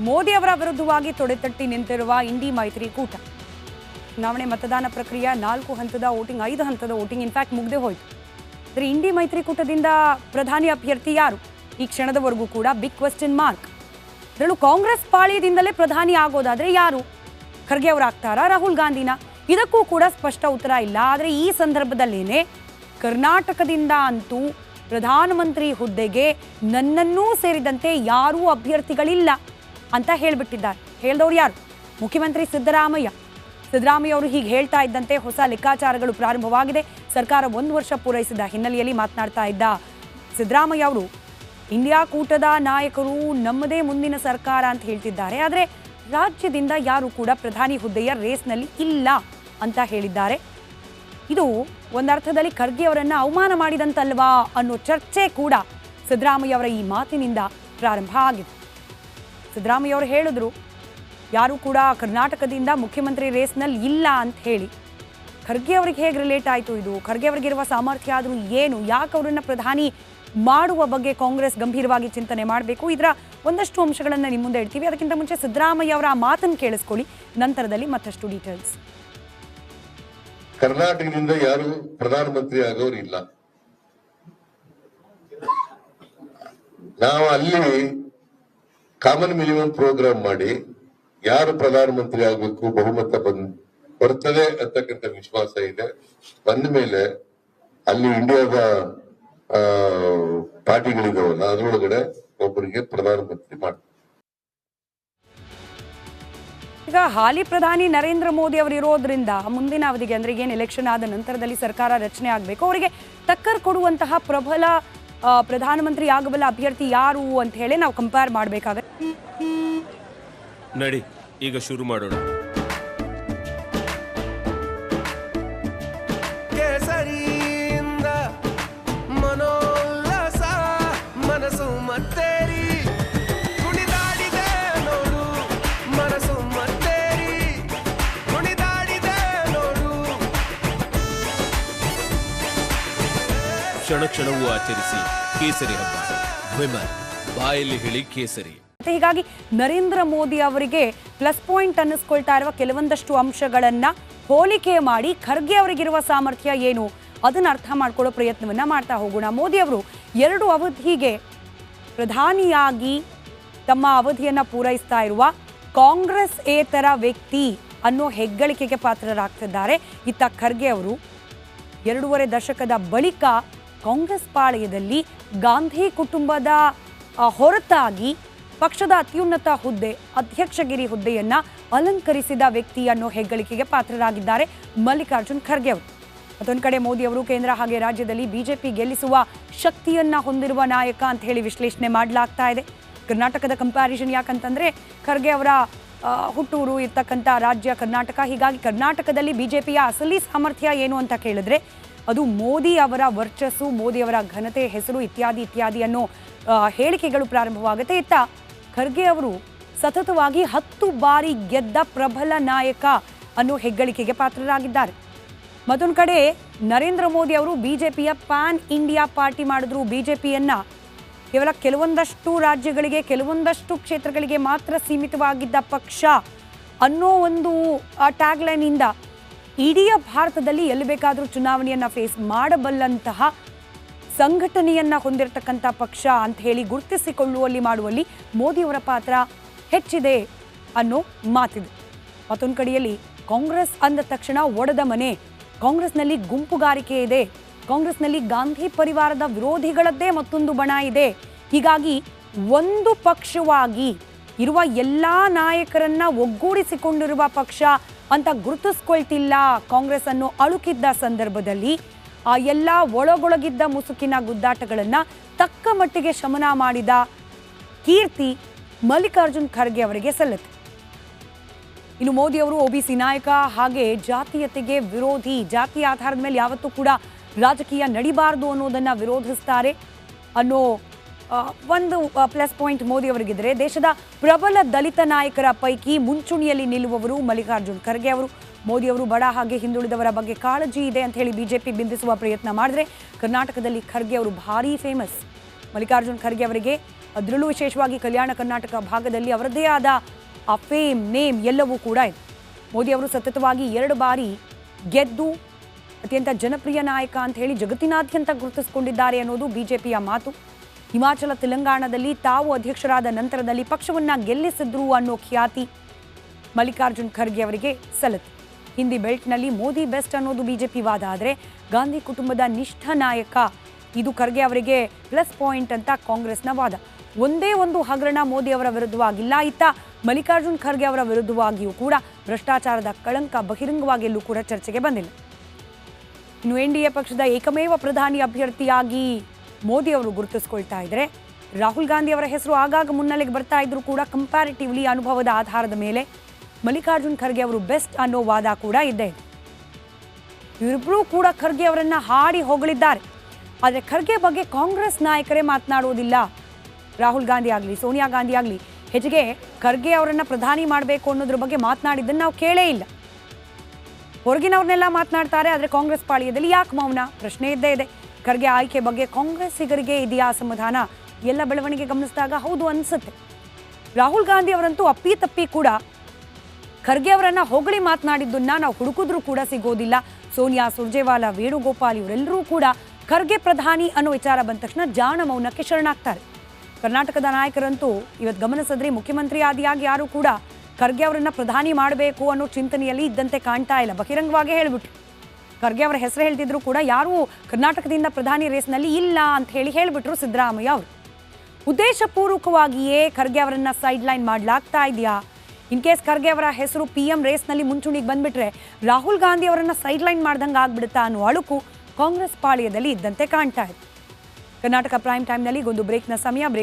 ಮೋದಿ ಅವರ ವಿರುದ್ಧವಾಗಿ ತೊಡೆತಟ್ಟಿ ನಿಂತಿರುವ ಇಂಡಿ ಮೈತ್ರಿಕೂಟ. ಚುನಾವಣೆ ಮತದಾನ ಪ್ರಕ್ರಿಯೆ 4 ಹಂತದ ವೋಟಿಂಗ್, 5 ಹಂತದ ವೋಟಿಂಗ್ ಇನ್ಫ್ಯಾಕ್ಟ್ ಮುಗ್ದೇ ಹೋಯಿತು. ಆದರೆ ಇಂಡಿ ಮೈತ್ರಿಕೂಟದಿಂದ ಪ್ರಧಾನಿ ಅಭ್ಯರ್ಥಿ ಯಾರು ಈ ಕ್ಷಣದವರೆಗೂ ಕೂಡ ಬಿಗ್ ಕ್ವೆಶ್ಚನ್ ಮಾರ್ಕ್. ಅದರಲ್ಲೂ ಕಾಂಗ್ರೆಸ್ ಪಾಳ್ಯದಿಂದಲೇ ಪ್ರಧಾನಿ ಆಗೋದಾದ್ರೆ ಯಾರು? ಖರ್ಗೆ ಅವರಾಗ್ತಾರಾ, ರಾಹುಲ್ ಗಾಂಧಿನ? ಇದಕ್ಕೂ ಕೂಡ ಸ್ಪಷ್ಟ ಉತ್ತರ ಇಲ್ಲ. ಆದರೆ ಈ ಸಂದರ್ಭದಲ್ಲೇನೆ ಕರ್ನಾಟಕದಿಂದ ಅಂತೂ ಪ್ರಧಾನಮಂತ್ರಿ ಹುದ್ದೆಗೆ ನನ್ನನ್ನೂ ಸೇರಿದಂತೆ ಯಾರೂ ಅಭ್ಯರ್ಥಿಗಳಿಲ್ಲ ಅಂತ ಹೇಳಿಬಿಟ್ಟಿದ್ದಾರೆ. ಹೇಳಿದವರು ಯಾರು? ಮುಖ್ಯಮಂತ್ರಿ ಸಿದ್ದರಾಮಯ್ಯ ಅವರು ಹೀಗೆ ಹೇಳ್ತಾ ಇದ್ದಂತೆ ಹೊಸ ಲೆಕ್ಕಾಚಾರಗಳು ಪ್ರಾರಂಭವಾಗಿದೆ. ಸರ್ಕಾರ 1 ವರ್ಷ ಪೂರೈಸಿದ ಹಿನ್ನೆಲೆಯಲ್ಲಿ ಮಾತನಾಡ್ತಾ ಇದ್ದ ಸಿದ್ದರಾಮಯ್ಯ ಅವರು ಇಂಡಿಯಾ ಕೂಟದ ನಾಯಕರು ನಮ್ಮದೇ ಮುಂದಿನ ಸರ್ಕಾರ ಅಂತ ಹೇಳ್ತಿದ್ದಾರೆ. ಆದರೆ ರಾಜ್ಯದಿಂದ ಯಾರು ಕೂಡ ಪ್ರಧಾನಿ ಹುದ್ದೆಯ ರೇಸ್ನಲ್ಲಿ ಇಲ್ಲ ಅಂತ ಹೇಳಿದ್ದಾರೆ. ಇದು ಒಂದರ್ಥದಲ್ಲಿ ಖರ್ಗೆ ಅವರನ್ನು ಅವಮಾನ ಮಾಡಿದಂತಲ್ವಾ ಅನ್ನೋ ಚರ್ಚೆ ಕೂಡ ಸಿದ್ದರಾಮಯ್ಯ ಅವರ ಈ ಮಾತಿನಿಂದ ಪ್ರಾರಂಭ ಆಗಿದೆ. ಸಿದ್ದರಾಮಯ್ಯ ಅವರು ಹೇಳಿದ್ರು ಯಾರು ಕೂಡ ಕರ್ನಾಟಕದಿಂದ ಮುಖ್ಯಮಂತ್ರಿ ರೇಸ್ನಲ್ಲಿ ಇಲ್ಲ ಅಂತ ಹೇಳಿ. ಖರ್ಗೆ ಅವರಿಗೆ ಹೇಗೆ ರಿಲೇಟ್ ಆಯಿತು ಇದು? ಖರ್ಗೆ ಅವರಿಗಿರುವ ಸಾಮರ್ಥ್ಯ ಆದರೂ ಏನು? ಯಾಕೆ ಅವರನ್ನು ಪ್ರಧಾನಿ ಮಾಡುವ ಬಗ್ಗೆ ಕಾಂಗ್ರೆಸ್ ಗಂಭೀರವಾಗಿ ಚಿಂತನೆ ಮಾಡಬೇಕು? ಇದರ ಒಂದಷ್ಟು ಅಂಶಗಳನ್ನು ನಿಮ್ಮ ಮುಂದೆ ಇಡ್ತೀವಿ. ಅದಕ್ಕಿಂತ ಮುಂಚೆ ಸಿದ್ದರಾಮಯ್ಯ ಅವರ ಆ ಮಾತನ್ನು ಕೇಳಿಸ್ಕೊಳ್ಳಿ, ನಂತರದಲ್ಲಿ ಮತ್ತಷ್ಟು ಡೀಟೇಲ್ಸ್. ಕರ್ನಾಟಕದಿಂದ ಯಾರು ಪ್ರಧಾನಮಂತ್ರಿ ಆಗೋರು ಇಲ್ಲ. ನಾವು ಅಲ್ಲಿ ಕಾಮನ್ ಮಿನಿಮಮ್ ಪ್ರೋಗ್ರಾಮ್ ಮಾಡಿ ಯಾರು ಪ್ರಧಾನಮಂತ್ರಿ ಆಗಬೇಕು ಬಹುಮತ ಬರ್ತದೆ ಅಂತಕ್ಕಂಥ ವಿಶ್ವಾಸ ಇದೆ. ಬಂದ ಮೇಲೆ ಅಲ್ಲಿ ಇಂಡಿಯಾದ ಪಾರ್ಟಿಗಳಿದಾವಲ್ಲ ಅದರೊಳಗಡೆ ಒಬ್ಬರಿಗೆ ಪ್ರಧಾನಮಂತ್ರಿ ಮಾಡ್ತಾರೆ. ಈಗ ಹಾಲಿ ಪ್ರಧಾನಿ ನರೇಂದ್ರ ಮೋದಿ ಅವರು ಇರೋದ್ರಿಂದ ಮುಂದಿನ ಅವಧಿಗೆ ಅಂದ್ರೆ ಏನು ಎಲೆಕ್ಷನ್ ಆದ ನಂತರದಲ್ಲಿ ಸರ್ಕಾರ ರಚನೆ ಆಗಬೇಕು, ಅವರಿಗೆ ಟಕ್ಕರ್ ಕೊಡುವಂತಹ ಪ್ರಬಲ ಪ್ರಧಾನಮಂತ್ರಿ ಆಗಬಲ್ಲ ಅಭ್ಯರ್ಥಿ ಯಾರು ಅಂತ ಹೇಳಿ ನಾವು ಕಂಪೇರ್ ಮಾಡಬೇಕಾಗುತ್ತೆ. ನಡಿ ಈಗ ಶುರು ಮಾಡೋಣ. ಕೇಸರಿಯಿಂದ ಮನೋಲ್ಲಾಸ ಮನಸ್ಸು ಮತ್ತೇರಿ ಕುಣಿದಾಡಿದೆ ನೋಡು, ಮನಸ್ಸು ಮತ್ತೇರಿ ಕುಣಿದಾಡಿದೆ ನೋಡು. ಕ್ಷಣ ಕ್ಷಣವೂ ಆಚರಿಸಿ ಕೇಸರಿ ಹಬ್ಬ. ವಿಮಲ್ ಬಾಯಲ್ಲಿ ಹೇಳಿ ಕೇಸರಿ. ಹೀಗಾಗಿ ನರೇಂದ್ರ ಮೋದಿ ಅವರಿಗೆ ಪ್ಲಸ್ ಪಾಯಿಂಟ್ ಅನ್ನಿಸ್ಕೊಳ್ತಾ ಇರುವ ಕೆಲವೊಂದಷ್ಟು ಅಂಶಗಳನ್ನ ಹೋಲಿಕೆ ಮಾಡಿ ಖರ್ಗೆ ಅವರಿಗಿರುವ ಸಾಮರ್ಥ್ಯ ಏನು ಅದನ್ನ ಅರ್ಥ ಮಾಡ್ಕೊಳ್ಳೋ ಪ್ರಯತ್ನವನ್ನ ಮಾಡ್ತಾ ಹೋಗೋಣ. ಮೋದಿ ಅವರು 2 ಅವಧಿಗೆ ಪ್ರಧಾನಿಯಾಗಿ ತಮ್ಮ ಅವಧಿಯನ್ನ ಪೂರೈಸ್ತಾ ಇರುವ ಕಾಂಗ್ರೆಸ್ ಏತರ ವ್ಯಕ್ತಿ ಅನ್ನೋ ಹೆಗ್ಗಳಿಕೆಗೆ ಪಾತ್ರರಾಗ್ತಿದ್ದಾರೆ. ಇತ್ತ ಖರ್ಗೆ ಅವರು 2.5 ದಶಕದ ಬಳಿಕ ಕಾಂಗ್ರೆಸ್ ಪಾಳೆಯದಲ್ಲಿ ಗಾಂಧಿ ಕುಟುಂಬದ ಹೊರತಾಗಿ ಪಕ್ಷದ ಅತ್ಯುನ್ನತ ಹುದ್ದೆ ಅಧ್ಯಕ್ಷಗಿರಿ ಹುದ್ದೆಯನ್ನ ಅಲಂಕರಿಸಿದ ವ್ಯಕ್ತಿ ಅನ್ನೋ ಹೆಗ್ಗಳಿಕೆಗೆ ಪಾತ್ರರಾಗಿದ್ದಾರೆ ಮಲ್ಲಿಕಾರ್ಜುನ್ ಖರ್ಗೆ ಅವರು. ಮತ್ತೊಂದು ಕಡೆ ಮೋದಿ ಅವರು ಕೇಂದ್ರ ಹಾಗೆ ರಾಜ್ಯದಲ್ಲಿ ಬಿಜೆಪಿ ಗೆಲ್ಲಿಸುವ ಶಕ್ತಿಯನ್ನ ಹೊಂದಿರುವ ನಾಯಕ ಅಂತ ಹೇಳಿ ವಿಶ್ಲೇಷಣೆ ಮಾಡಲಾಗ್ತಾ ಇದೆ. ಕರ್ನಾಟಕದ ಕಂಪ್ಯಾರಿಸನ್ ಯಾಕಂತಂದ್ರೆ ಖರ್ಗೆ ಅವರ ಹುಟ್ಟೂರು ಇರ್ತಕ್ಕಂಥ ರಾಜ್ಯ ಕರ್ನಾಟಕ. ಹೀಗಾಗಿ ಕರ್ನಾಟಕದಲ್ಲಿ ಬಿಜೆಪಿಯ ಅಸಲಿ ಸಾಮರ್ಥ್ಯ ಏನು ಅಂತ ಕೇಳಿದ್ರೆ ಅದು ಮೋದಿ ಅವರ ವರ್ಚಸ್ಸು, ಮೋದಿ ಅವರ ಘನತೆ, ಹೆಸರು ಇತ್ಯಾದಿ ಇತ್ಯಾದಿ ಅನ್ನೋ ಹೇಳಿಕೆಗಳು ಪ್ರಾರಂಭವಾಗುತ್ತೆ. ಇತ್ತ ಖರ್ಗೆ ಅವರು ಸತತವಾಗಿ 10 ಬಾರಿ ಗೆದ್ದ ಪ್ರಬಲ ನಾಯಕ ಅನ್ನೋ ಹೆಗ್ಗಳಿಕೆಗೆ ಪಾತ್ರರಾಗಿದ್ದಾರೆ. ಮತ್ತೊಂದು ಕಡೆ ನರೇಂದ್ರ ಮೋದಿ ಅವರು ಬಿಜೆಪಿಯ ಪ್ಯಾನ್ ಇಂಡಿಯಾ ಪಾರ್ಟಿ ಮಾಡಿದ್ರು. ಬಿಜೆಪಿಯನ್ನ ಕೇವಲ ಕೆಲವೊಂದಷ್ಟು ರಾಜ್ಯಗಳಿಗೆ, ಕೆಲವೊಂದಷ್ಟು ಕ್ಷೇತ್ರಗಳಿಗೆ ಮಾತ್ರ ಸೀಮಿತವಾಗಿದ್ದ ಪಕ್ಷ ಅನ್ನೋ ಒಂದು ಟ್ಯಾಗ್ಲೈನ್ ಇಂದ ಇಡೀ ಭಾರತದಲ್ಲಿ ಎಲ್ಲಿ ಬೇಕಾದರೂ ಚುನಾವಣೆಯನ್ನ ಫೇಸ್ ಮಾಡಬಲ್ಲಂತಹ ಸಂಘಟನೆಯನ್ನ ಹೊಂದಿರತಕ್ಕಂಥ ಪಕ್ಷ ಅಂತ ಹೇಳಿ ಗುರುತಿಸಿಕೊಳ್ಳುವಲ್ಲಿ ಮಾಡುವಲ್ಲಿ ಮೋದಿಯವರ ಪಾತ್ರ ಹೆಚ್ಚಿದೆ ಅನ್ನೋ ಮಾತಿದೆ. ಮತ್ತೊಂದು ಕಡೆಯಲ್ಲಿ ಕಾಂಗ್ರೆಸ್ ಅಂದ ತಕ್ಷಣ ಒಡೆದ ಮನೆ, ಕಾಂಗ್ರೆಸ್ನಲ್ಲಿ ಗುಂಪುಗಾರಿಕೆ ಇದೆ, ಕಾಂಗ್ರೆಸ್ನಲ್ಲಿ ಗಾಂಧಿ ಪರಿವಾರದ ವಿರೋಧಿಗಳದ್ದೇ ಮತ್ತೊಂದು ಬಣ ಇದೆ. ಹೀಗಾಗಿ ಒಂದು ಪಕ್ಷವಾಗಿ ಇರುವ ಎಲ್ಲ ನಾಯಕರನ್ನ ಒಗ್ಗೂಡಿಸಿಕೊಂಡಿರುವ ಪಕ್ಷ ಅಂತ ಗುರುತಿಸ್ಕೊಳ್ತಿಲ್ಲ ಕಾಂಗ್ರೆಸ್ ಅನ್ನು ಅಳುಕಿದ್ದ ಸಂದರ್ಭದಲ್ಲಿ ಆ ಎಲ್ಲ ಒಳಗೊಳಗಿದ್ದ ಮುಸುಕಿನ ಗುದ್ದಾಟಗಳನ್ನ ತಕ್ಕ ಮಟ್ಟಿಗೆ ಶಮನ ಮಾಡಿದ ಕೀರ್ತಿ ಮಲ್ಲಿಕಾರ್ಜುನ್ ಖರ್ಗೆ ಅವರಿಗೆ ಸಲ್ಲುತ್ತೆ. ಇನ್ನು ಮೋದಿ ಅವರು OBC ನಾಯಕ, ಹಾಗೆ ಜಾತೀಯತೆಗೆ ವಿರೋಧಿ, ಜಾತಿಯ ಆಧಾರದ ಮೇಲೆ ಯಾವತ್ತೂ ಕೂಡ ರಾಜಕೀಯ ನಡಿಬಾರದು ಅನ್ನೋದನ್ನ ವಿರೋಧಿಸ್ತಾರೆ ಅನ್ನೋ ಒಂದು ಪ್ಲಸ್ ಪಾಯಿಂಟ್ ಮೋದಿ ಅವರಿಗಿದ್ರೆ, ದೇಶದ ಪ್ರಬಲ ದಲಿತ ನಾಯಕರ ಪೈಕಿ ಮುಂಚೂಣಿಯಲ್ಲಿ ನಿಲ್ಲುವವರು ಮಲ್ಲಿಕಾರ್ಜುನ್ ಖರ್ಗೆ ಅವರು. ಮೋದಿ ಅವರು ಬಡ ಹಾಗೆ ಹಿಂದುಳಿದವರ ಬಗ್ಗೆ ಕಾಳಜಿ ಇದೆ ಅಂತ ಹೇಳಿ ಬಿಜೆಪಿ ಬಿಂಬಿಸುವ ಪ್ರಯತ್ನ ಮಾಡಿದ್ರೆ ಕರ್ನಾಟಕದಲ್ಲಿ ಖರ್ಗೆ ಅವರು ಭಾರೀ ಫೇಮಸ್. ಮಲ್ಲಿಕಾರ್ಜುನ್ ಖರ್ಗೆ ಅವರಿಗೆ ಅದರಲ್ಲೂ ವಿಶೇಷವಾಗಿ ಕಲ್ಯಾಣ ಕರ್ನಾಟಕ ಭಾಗದಲ್ಲಿ ಅವರದ್ದೇ ಆದ ಆ ಫೇಮ್ ನೇಮ್ ಎಲ್ಲವೂ ಕೂಡ ಇದೆ. ಮೋದಿ ಅವರು ಸತತವಾಗಿ 2 ಬಾರಿ ಗೆದ್ದು ಅತ್ಯಂತ ಜನಪ್ರಿಯ ನಾಯಕ ಅಂತ ಹೇಳಿ ಜಗತ್ತಿನಾದ್ಯಂತ ಗುರುತಿಸಿಕೊಂಡಿದ್ದಾರೆ ಅನ್ನೋದು ಬಿಜೆಪಿಯ ಮಾತು. ಹಿಮಾಚಲ ತೆಲಂಗಾಣದಲ್ಲಿ ತಾವು ಅಧ್ಯಕ್ಷರಾದ ನಂತರದಲ್ಲಿ ಪಕ್ಷವನ್ನ ಗೆಲ್ಲಿಸಿದ್ರು ಅನ್ನೋ ಖ್ಯಾತಿ ಮಲ್ಲಿಕಾರ್ಜುನ್ ಖರ್ಗೆ ಅವರಿಗೆ ಸಲ್ಲುತ್ತೆ. ಹಿಂದಿ ಬೆಲ್ಟ್ನಲ್ಲಿ ಮೋದಿ ಬೆಸ್ಟ್ ಅನ್ನೋದು ಬಿಜೆಪಿ ವಾದ. ಆದರೆ ಗಾಂಧಿ ಕುಟುಂಬದ ನಿಷ್ಠ ನಾಯಕ ಇದು ಖರ್ಗೆ ಅವರಿಗೆ ಪ್ಲಸ್ ಪಾಯಿಂಟ್ ಅಂತ ಕಾಂಗ್ರೆಸ್ನ ವಾದ. ಒಂದೇ ಒಂದು ಹಗರಣ ಮೋದಿ ಅವರ ವಿರುದ್ಧವಾಗಿಲ್ಲ. ಇತ್ತ ಮಲ್ಲಿಕಾರ್ಜುನ್ ಖರ್ಗೆ ಅವರ ವಿರುದ್ಧವಾಗಿಯೂ ಕೂಡ ಭ್ರಷ್ಟಾಚಾರದ ಕಳಂಕ ಬಹಿರಂಗವಾಗಿ ಎಲ್ಲೂ ಕೂಡ ಚರ್ಚೆಗೆ ಬಂದಿಲ್ಲ. ಇನ್ನು ಎನ್ಡಿಎ ಪಕ್ಷದ ಏಕಮೇವ ಪ್ರಧಾನಿ ಅಭ್ಯರ್ಥಿಯಾಗಿ ಮೋದಿ ಅವರು ಗುರುತಿಸಿಕೊಳ್ತಾ ಇದ್ದಾರೆ. ರಾಹುಲ್ ಗಾಂಧಿ ಅವರ ಹೆಸರು ಆಗಾಗ ಮುನ್ನೆಲೆಗೆ ಬರ್ತಾ ಇದ್ರು ಕೂಡ ಕಂಪ್ಯಾರಿಟಿವ್ಲಿ ಅನುಭವದ ಆಧಾರದ ಮೇಲೆ ಮಲ್ಲಿಕಾರ್ಜುನ್ ಖರ್ಗೆ ಅವರು ಬೆಸ್ಟ್ ಅನ್ನೋ ವಾದ ಕೂಡ ಇದ್ದೇ ಇದೆ. ಇವರಿಬ್ಬರೂ ಕೂಡ ಖರ್ಗೆ ಅವರನ್ನ ಹಾಡಿ ಹೊಗಳಿದ್ದಾರೆ. ಆದರೆ ಖರ್ಗೆ ಬಗ್ಗೆ ಕಾಂಗ್ರೆಸ್ ನಾಯಕರೇ ಮಾತನಾಡುವುದಿಲ್ಲ. ರಾಹುಲ್ ಗಾಂಧಿ ಆಗಲಿ ಸೋನಿಯಾ ಗಾಂಧಿ ಆಗಲಿ ಹೆಚ್ಚಿಗೆ ಖರ್ಗೆ ಅವರನ್ನ ಪ್ರಧಾನಿ ಮಾಡಬೇಕು ಅನ್ನೋದ್ರ ಬಗ್ಗೆ ಮಾತನಾಡಿದ್ದನ್ನು ನಾವು ಕೇಳೇ ಇಲ್ಲ. ಹೊರಗಿನವ್ರನ್ನೆಲ್ಲ ಮಾತನಾಡ್ತಾರೆ, ಆದರೆ ಕಾಂಗ್ರೆಸ್ ಪಾಳ್ಯದಲ್ಲಿ ಯಾಕೆ ಮೌನ? ಪ್ರಶ್ನೆ ಇದ್ದೇ ಇದೆ. ಖರ್ಗೆ ಆಯ್ಕೆ ಬಗ್ಗೆ ಕಾಂಗ್ರೆಸ್ಸಿಗರಿಗೆ ಇದೆಯಾ ಅಸಮಾಧಾನ? ಎಲ್ಲ ಬೆಳವಣಿಗೆ ಗಮನಿಸಿದಾಗ ಹೌದು ಅನಿಸುತ್ತೆ. ರಾಹುಲ್ ಗಾಂಧಿ ಅವರಂತೂ ಅಪ್ಪಿತಪ್ಪಿ ಕೂಡ ಖರ್ಗೆ ಅವರನ್ನ ಹೊಗಳಿ ಮಾತನಾಡಿದ್ದನ್ನ ನಾವು ಹುಡುಕಿದ್ರೂ ಕೂಡ ಸಿಗೋದಿಲ್ಲ. ಸೋನಿಯಾ, ಸುರ್ಜೇವಾಲಾ, ವೇಣುಗೋಪಾಲ್ ಇವರೆಲ್ಲರೂ ಕೂಡ ಖರ್ಗೆ ಪ್ರಧಾನಿ ಅನ್ನೋ ವಿಚಾರ ಬಂದ ತಕ್ಷಣ ಜಾಣ ಮೌನಕ್ಕೆ ಶರಣಾಗ್ತಾರೆ. ಕರ್ನಾಟಕದ ನಾಯಕರಂತೂ ಇವತ್ತು ಗಮನಿಸಿದ್ರೆ ಮುಖ್ಯಮಂತ್ರಿ ಆದಿಯಾಗಿ ಯಾರು ಕೂಡ ಖರ್ಗೆ ಅವರನ್ನ ಪ್ರಧಾನಿ ಮಾಡಬೇಕು ಅನ್ನೋ ಚಿಂತನೆಯಲ್ಲಿ ಇದ್ದಂತೆ ಕಾಣ್ತಾ ಇಲ್ಲ. ಬಹಿರಂಗವಾಗಿ ಹೇಳಿಬಿಟ್ರು. ಖರ್ಗೆ ಅವರ ಹೆಸರು ಹೇಳ್ತಿದ್ರು ಕೂಡ ಯಾರೂ ಕರ್ನಾಟಕದಿಂದ ಪ್ರಧಾನಿ ರೇಸ್ನಲ್ಲಿ ಇಲ್ಲ ಅಂತ ಹೇಳಿಬಿಟ್ರು ಸಿದ್ದರಾಮಯ್ಯ ಅವರು. ಉದ್ದೇಶಪೂರ್ವಕವಾಗಿಯೇ ಖರ್ಗೆ ಅವರನ್ನ ಸೈಡ್ ಲೈನ್ ಮಾಡಲಾಗ್ತಾ ಇದೆಯಾ? ಇನ್ ಕೇಸ್ ಖರ್ಗೆ ಅವರ ಹೆಸರು PM ರೇಸ್ನಲ್ಲಿ ಮುಂಚೂಣಿಗೆ ಬಂದ್ಬಿಟ್ರೆ ರಾಹುಲ್ ಗಾಂಧಿ ಅವರನ್ನ ಸೈಡ್ ಲೈನ್ ಮಾಡ್ದಂಗೆ ಆಗ್ಬಿಡುತ್ತಾ ಅನ್ನೋ ಅಳುಕು ಕಾಂಗ್ರೆಸ್ ಪಾಳ್ಯದಲ್ಲಿ ಇದ್ದಂತೆ ಕಾಣ್ತಾ ಇದೆ. ಕರ್ನಾಟಕ ಪ್ರೈಮ್ ಟೈಮ್ನಲ್ಲಿ ಒಂದು ಬ್ರೇಕ್ನ ಸಮಯ. ಬ್ರೇಕ್